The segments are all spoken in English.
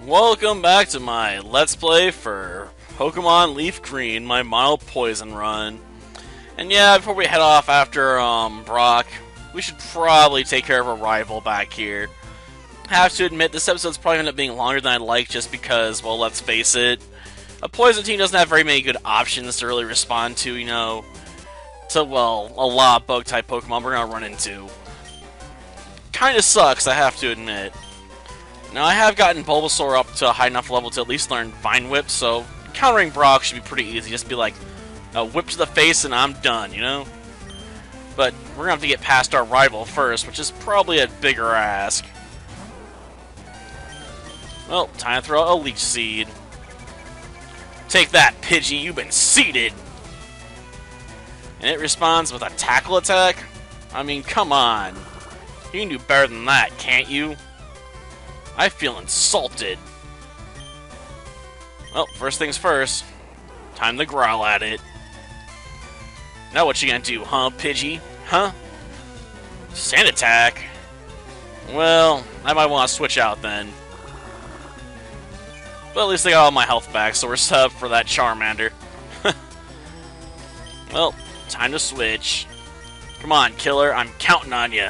Welcome back to my Let's Play for Pokemon LeafGreen, my Mono Poison run. And yeah, before we head off after Brock, we should probably take care of a rival back here. I have to admit, this episode's probably going to end up being longer than I'd like just because, well, let's face it, a Poison team doesn't have very many good options to really respond to, you know, to, well, a lot of Bug-type Pokemon we're going to run into. Kinda sucks, I have to admit. Now, I have gotten Bulbasaur up to a high enough level to at least learn Vine Whip, so countering Brock should be pretty easy. Just be like, a whip to the face and I'm done, you know? But we're going to have to get past our rival first, which is probably a bigger ask. Well, time to throw a Leech Seed. Take that, Pidgey, you've been seeded! And it responds with a Tackle attack? I mean, come on. You can do better than that, can't you? I feel insulted. Well, first things first. Time to growl at it. Now what you gonna do, huh, Pidgey? Huh? Sand attack? Well, I might want to switch out then. But at least I got all my health back, so we're set up for that Charmander. Well, time to switch. Come on, killer, I'm counting on you.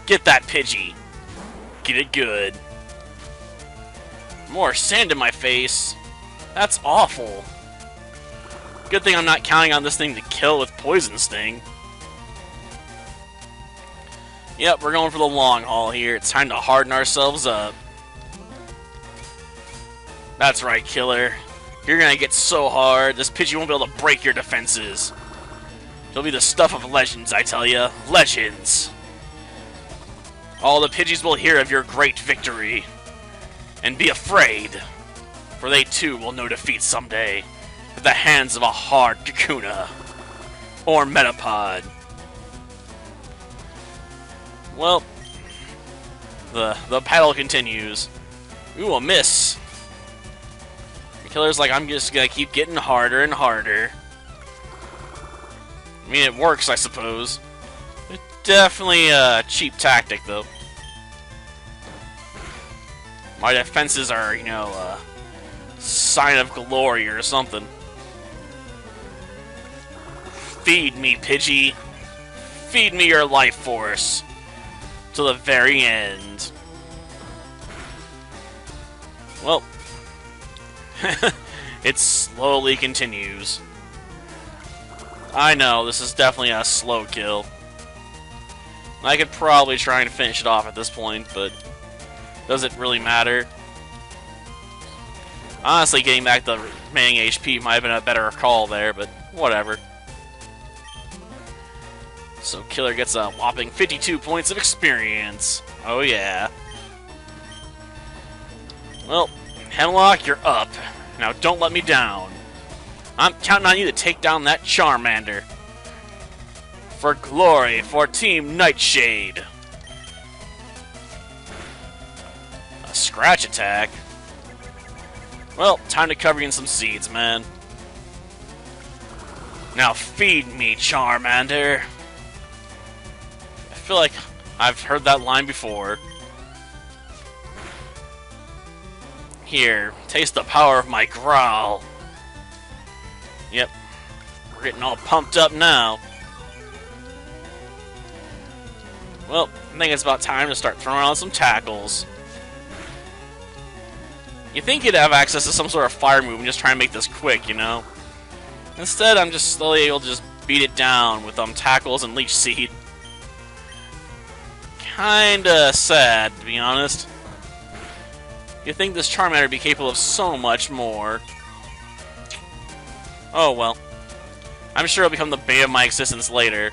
Get that Pidgey. Get it good. More sand in my face. That's awful. Good thing I'm not counting on this thing to kill with Poison Sting. Yep, we're going for the long haul here. It's time to harden ourselves up. That's right, killer. You're gonna get so hard, this Pidgey won't be able to break your defenses. It'll be the stuff of legends, I tell ya. Legends. All the Pidgeys will hear of your great victory. And be afraid, for they too will know defeat someday at the hands of a hard Kakuna or Metapod. Well, the battle continues. Ooh, a miss. The killer's like, I'm just gonna keep getting harder and harder. I mean, it works, I suppose. Definitely a cheap tactic, though. My defenses are, you know, a sign of glory or something. Feed me, Pidgey. Feed me your life force. To the very end. Well, it slowly continues. I know, this is definitely a slow kill. I could probably try and finish it off at this point, but does it really matter? Honestly, getting back the remaining HP might have been a better call there, but whatever. So Killer gets a whopping 52 points of experience. Oh yeah. Well, Hemlock, you're up. Now don't let me down. I'm counting on you to take down that Charmander. For glory, for Team Nightshade. A scratch attack? Well, time to cover you in some seeds, man. Now feed me, Charmander. I feel like I've heard that line before. Here, taste the power of my growl. Yep, we're getting all pumped up now. Well, I think it's about time to start throwing out some tackles. You think you'd have access to some sort of fire move and just try and make this quick, you know? Instead, I'm just slowly able to just beat it down with tackles and Leech Seed. Kinda sad, to be honest. You'd think this Charmander would be capable of so much more. Oh well. I'm sure it'll become the bane of my existence later.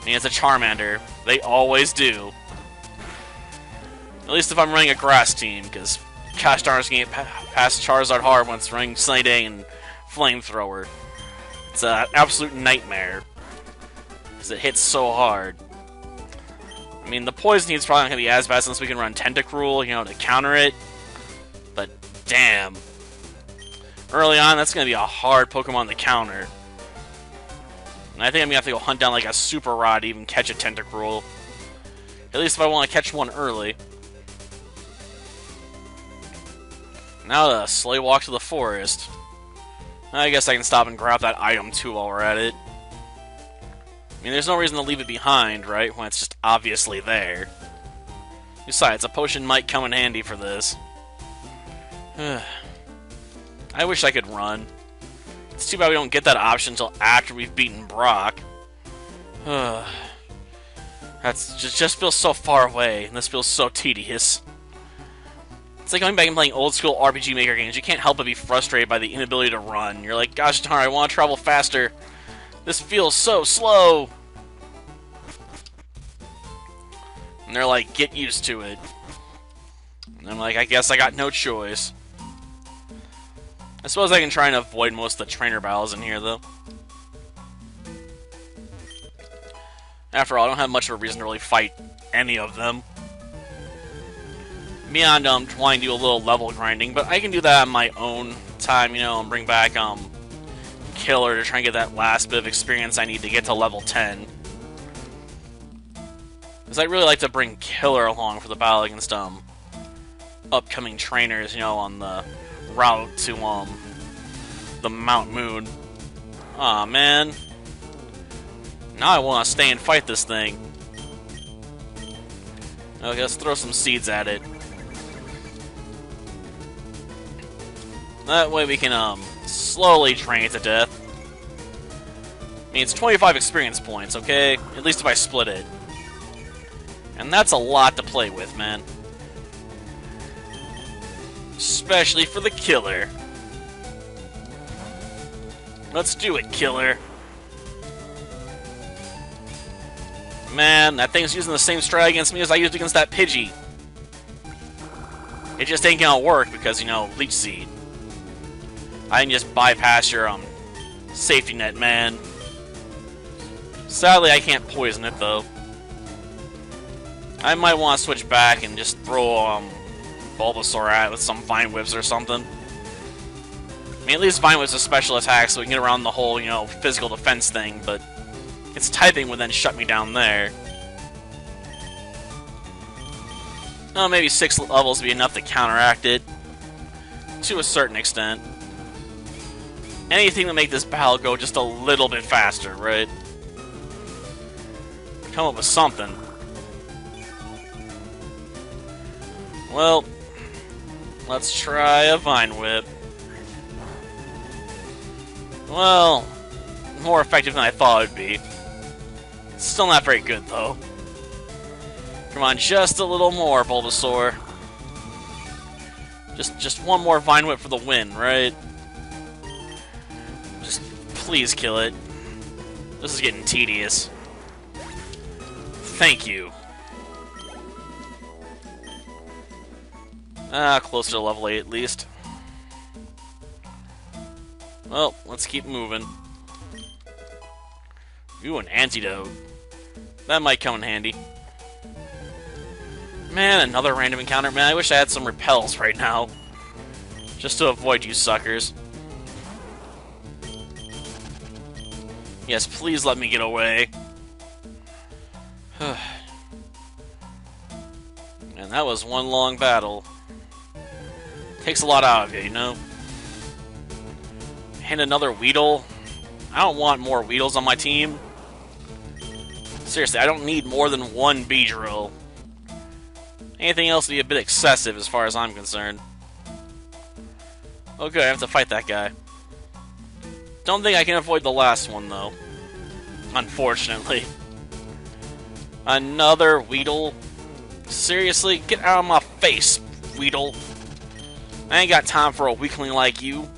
And it's a Charmander. They always do. At least if I'm running a grass team, because gosh darn, it's going to get past Charizard hard when it's running Sunny Day and Flamethrower. It's an absolute nightmare. Because it hits so hard. I mean, the Poison team's probably not going to be as bad since we can run Tentacruel, you know, to counter it. But damn. Early on, that's going to be a hard Pokemon to counter. And I think I'm going to have to go hunt down like a Super Rod to even catch a Tentacruel. At least if I want to catch one early. Now to slowly walk to the forest. I guess I can stop and grab that item too while we're at it. I mean, there's no reason to leave it behind, right? When it's just obviously there. Besides, a potion might come in handy for this. I wish I could run. It's too bad we don't get that option until after we've beaten Brock. That's just feels so far away, and this feels so tedious. It's like going back and playing old school RPG Maker games. You can't help but be frustrated by the inability to run. You're like, gosh darn, I want to travel faster. This feels so slow. And they're like, get used to it. And I'm like, I guess I got no choice. I suppose I can try and avoid most of the trainer battles in here, though. After all, I don't have much of a reason to really fight any of them. Beyond trying to do a little level grinding, but I can do that on my own time, you know, and bring back Killer to try and get that last bit of experience I need to get to level 10. Because I'd really like to bring Killer along for the battle against upcoming trainers, you know, on the route to the Mount Moon. Aw, man. Now I want to stay and fight this thing. Okay, let's throw some seeds at it. That way we can slowly train it to death. I mean, it's 25 experience points, okay? At least if I split it. And that's a lot to play with, man. Especially for the Killer. Let's do it, Killer. Man, that thing's using the same strat against me as I used against that Pidgey. It just ain't gonna work because, you know, Leech Seed. I can just bypass your safety net, man. Sadly, I can't poison it, though. I might want to switch back and just throw Bulbasaur at it with some Vine Whips or something. I mean, at least Vine Whip's a special attack, so we can get around the whole, you know, physical defense thing, but its typing would then shut me down there. Oh, maybe 6 levels would be enough to counteract it. To a certain extent. Anything to make this battle go just a little bit faster, right? Come up with something. Well, let's try a Vine Whip. Well, more effective than I thought it would be. Still not very good, though. Come on, just a little more, Bulbasaur. Just one more Vine Whip for the win, right? Just please kill it. This is getting tedious. Thank you. Closer to level 8 at least. Well, let's keep moving. Ooh, an antidote. That might come in handy. Man, another random encounter. Man, I wish I had some repels right now. Just to avoid you suckers. Yes, please let me get away. Man, that was one long battle. Takes a lot out of you, you know? And another Weedle? I don't want more Weedles on my team. Seriously, I don't need more than one Beedrill. Anything else would be a bit excessive as far as I'm concerned. Okay, I have to fight that guy. Don't think I can avoid the last one, though. Unfortunately. Another Weedle? Seriously? Get out of my face, Weedle. I ain't got time for a weakling like you.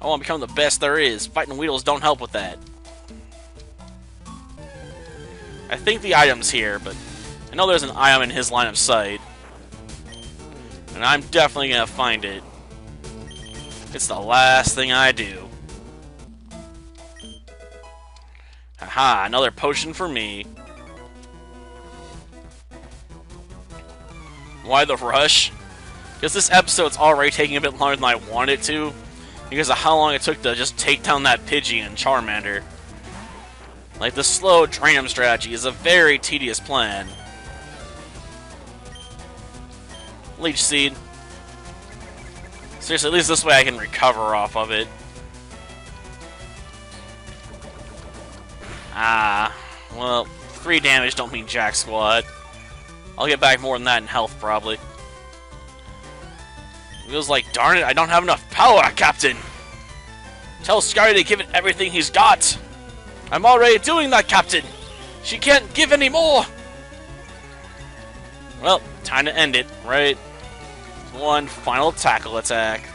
I want to become the best there is. Fighting Weedles don't help with that. I think the item's here, but I know there's an item in his line of sight. And I'm definitely going to find it. It's the last thing I do. Haha, another potion for me. Why the rush? Because this episode's already taking a bit longer than I wanted it to. Because of how long it took to just take down that Pidgey and Charmander. Like, the slow drain 'em strategy is a very tedious plan. Leech Seed. Seriously, at least this way I can recover off of it. Ah, well, 3 damage don't mean jack squat. I'll get back more than that in health, probably. It feels like, darn it, I don't have enough power, Captain! Tell Scary to give it everything he's got! I'm already doing that, Captain! She can't give any more! Well, time to end it, right? One final tackle attack.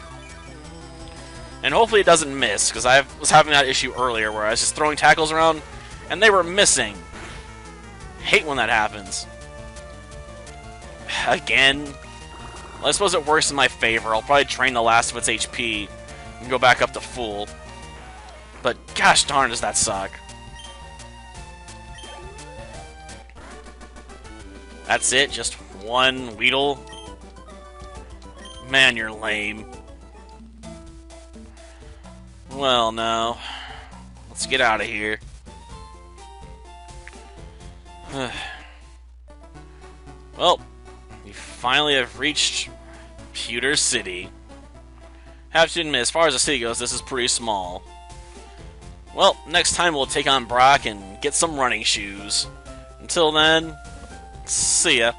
And hopefully it doesn't miss, because I was having that issue earlier where I was just throwing tackles around and they were missing. Hate when that happens. Again. Well, I suppose it works in my favor. I'll probably drain the last of its HP and go back up to full. But gosh darn, does that suck. That's it? Just one Weedle? Man, you're lame. Well, no. Let's get out of here. Well, we finally have reached Pewter City. Have to admit, as far as the city goes, this is pretty small. Well, next time we'll take on Brock and get some running shoes. Until then, see ya.